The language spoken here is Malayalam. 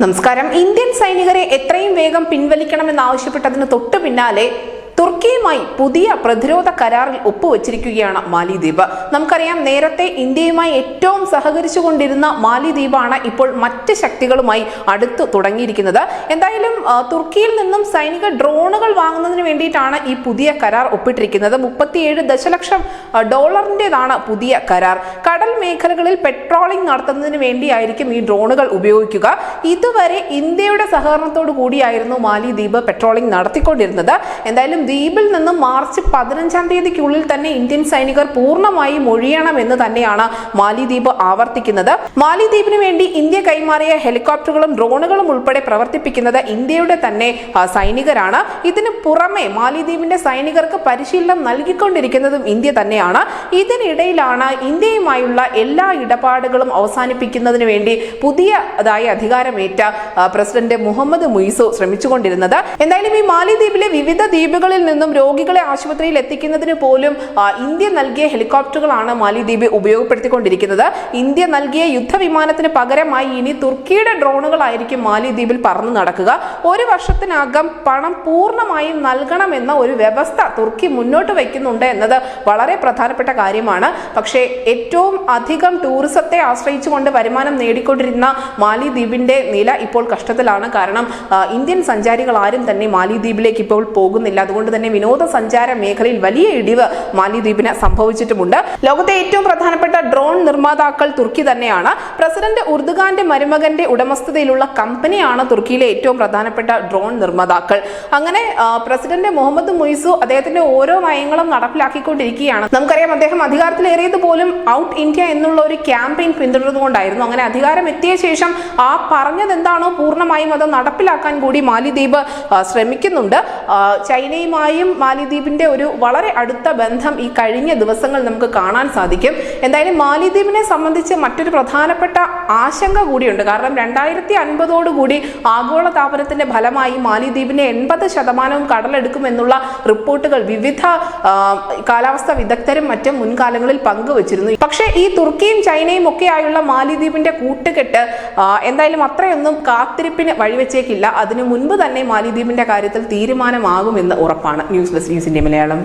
നമസ്കാരം. ഇന്ത്യൻ സൈനികരെ എത്രയും വേഗം പിൻവലിക്കണമെന്നാവശ്യപ്പെട്ടതിന് തൊട്ടു പിന്നാലെ തുർക്കിയുമായി പുതിയ പ്രതിരോധ കരാറിൽ ഒപ്പുവച്ചിരിക്കുകയാണ് മാലിദ്വീപ്. നമുക്കറിയാം, നേരത്തെ ഇന്ത്യയുമായി ഏറ്റവും സഹകരിച്ചുകൊണ്ടിരുന്ന മാലിദ്വീപാണ് ഇപ്പോൾ മറ്റ് ശക്തികളുമായി അടുത്തു തുടങ്ങിയിരിക്കുന്നത്. എന്തായാലും തുർക്കിയിൽ നിന്നും സൈനിക ഡ്രോണുകൾ വാങ്ങുന്നതിന് വേണ്ടിയിട്ടാണ് ഈ പുതിയ കരാർ ഒപ്പിട്ടിരിക്കുന്നത്. 37 ദശലക്ഷം ഡോളറിൻ്റെതാണ് പുതിയ കരാർ. കടൽ മേഖലകളിൽ പെട്രോളിംഗ് നടത്തുന്നതിന് വേണ്ടിയായിരിക്കും ഈ ഡ്രോണുകൾ ഉപയോഗിക്കുക. ഇതുവരെ ഇന്ത്യയുടെ സഹകരണത്തോടു കൂടിയായിരുന്നു മാലിദ്വീപ് പെട്രോളിംഗ് നടത്തിക്കൊണ്ടിരുന്നത്. എന്തായാലും ദ്വീപിൽ നിന്നും മാർച്ച് 15-ാം തീയതിക്കുള്ളിൽ തന്നെ ഇന്ത്യൻ സൈനികർ പൂർണ്ണമായി ഒഴിയണമെന്ന് തന്നെയാണ് മാലിദ്വീപ് ആവർത്തിക്കുന്നത്. മാലിദ്വീപിന് വേണ്ടി ഇന്ത്യ കൈമാറിയ ഹെലികോപ്റ്ററുകളും ഡ്രോണുകളും ഉൾപ്പെടെ പ്രവർത്തിപ്പിക്കുന്നത് ഇന്ത്യയുടെ തന്നെ സൈനികരാണ്. ഇതിന് പുറമെ മാലിദ്വീപിന്റെ സൈനികർക്ക് പരിശീലനം നൽകിക്കൊണ്ടിരിക്കുന്നതും ഇന്ത്യ തന്നെയാണ്. ഇതിനിടയിലാണ് ഇന്ത്യയുമായുള്ള എല്ലാ ഇടപാടുകളും അവസാനിപ്പിക്കുന്നതിന് വേണ്ടി പുതിയതായി അധികാരമേറ്റ പ്രസിഡന്റ് മുഹമ്മദ് മുയിസു ശ്രമിച്ചുകൊണ്ടിരുന്നത്. എന്തായാലും ഈ മാലിദ്വീപിലെ വിവിധ ദ്വീപുകളിൽ നിന്നും രോഗികളെ ആശുപത്രിയിൽ എത്തിക്കുന്നതിന് പോലും ഇന്ത്യ നൽകിയ ഹെലികോപ്റ്ററുകളാണ് മാലിദ്വീപ് ഉപയോഗപ്പെടുത്തിക്കൊണ്ടിരിക്കുന്നത്. ഇന്ത്യ നൽകിയ യുദ്ധവിമാനത്തിന് പകരമായി ഇനി തുർക്കിയുടെ ഡ്രോണുകളായിരിക്കും മാലിദ്വീപിൽ പറന്നു നടക്കുക. ഒരു വർഷത്തിനകം പണം പൂർണ്ണമായും നൽകണമെന്ന ഒരു വ്യവസ്ഥ തുർക്കി മുന്നോട്ട് വയ്ക്കുന്നുണ്ട് എന്നത് വളരെ പ്രധാനപ്പെട്ട കാര്യമാണ്. പക്ഷേ ഏറ്റവും അധികം ടൂറിസത്തെ ആശ്രയിച്ചുകൊണ്ട് വരുമാനം നേടിക്കൊണ്ടിരുന്ന മാലിദ്വീപിന്റെ നില ഇപ്പോൾ കഷ്ടത്തിലാണ്. കാരണം ഇന്ത്യൻ സഞ്ചാരികൾ ആരും തന്നെ മാലിദ്വീപിലേക്ക് ഇപ്പോൾ പോകുന്നില്ല. അതുകൊണ്ട് തന്നെ വിനോദസഞ്ചാര മേഖലയിൽ വലിയ ഇടിവ് മാലിദ്വീപിന് സംഭവിച്ചിട്ടുമുണ്ട്. ലോകത്തെ ഏറ്റവും പ്രധാനപ്പെട്ട ഡ്രോൺ നിർമ്മാതാക്കൾ തുർക്കി തന്നെയാണ്. പ്രസിഡന്റ് ഉർദുഗാന്റെ മരുമകന്റെ ഉടമസ്ഥതയിലുള്ള കമ്പനിയാണ് തുർക്കിയിലെ ഏറ്റവും പ്രധാനപ്പെട്ട ഡ്രോൺ നിർമ്മാതാക്കൾ. അങ്ങനെ പ്രസിഡന്റ് മുഹമ്മദ് മുയിസു അദ്ദേഹത്തിന്റെ ഓരോ നയങ്ങളും നടപ്പിലാക്കിക്കൊണ്ടിരിക്കുകയാണ്. നമുക്കറിയാം, അദ്ദേഹം അധികാരത്തിലേറിയത് പോലും ഔട്ട് ഇന്ത്യ എന്നുള്ള ഒരു ക്യാമ്പയിൻ പിന്തുടർന്നുകൊണ്ടായിരുന്നു. അങ്ങനെ അധികാരം എത്തിയ ശേഷം ആ പറഞ്ഞത് എന്താണോ പൂർണ്ണമായും അത് നടപ്പിലാക്കാൻ കൂടി മാലിദ്വീപ് ശ്രമിക്കുന്നുണ്ട്. ചൈനയുമായും മാലിദ്വീപിന്റെ ഒരു വളരെ അടുത്ത ബന്ധം ഈ കഴിഞ്ഞ ദിവസങ്ങൾ നമുക്ക് കാണാൻ സാധിക്കും. എന്തായാലും മാലിദ്വീപിനെ സംബന്ധിച്ച് മറ്റൊരു പ്രധാനപ്പെട്ട ആശങ്ക കൂടിയുണ്ട്. കാരണം 2050 ആഗോള താപനത്തിന്റെ ഫലമായി മാലിദ്വീപിന്റെ 80% കടലെടുക്കുമെന്നുള്ള റിപ്പോർട്ടുകൾ വിവിധ കാലാവസ്ഥാ വിദഗ്ധരും മറ്റും മുൻകാലങ്ങളിൽ പങ്കുവച്ചിരുന്നു. പക്ഷേ ഈ തുർക്കിയും ചൈനയും ഒക്കെയായുള്ള മാലിദ്വീപിന്റെ കൂട്ടുകെട്ട് എന്തായാലും അത്രയൊന്നും കാത്തിരിപ്പിന് വഴിവെച്ചേക്കില്ല. അതിനു മുൻപ് തന്നെ മാലിദ്വീപിന്റെ കാര്യത്തിൽ തീരുമാനമാകുമെന്ന് ഉറപ്പാണ്. News desk news India Malayalam.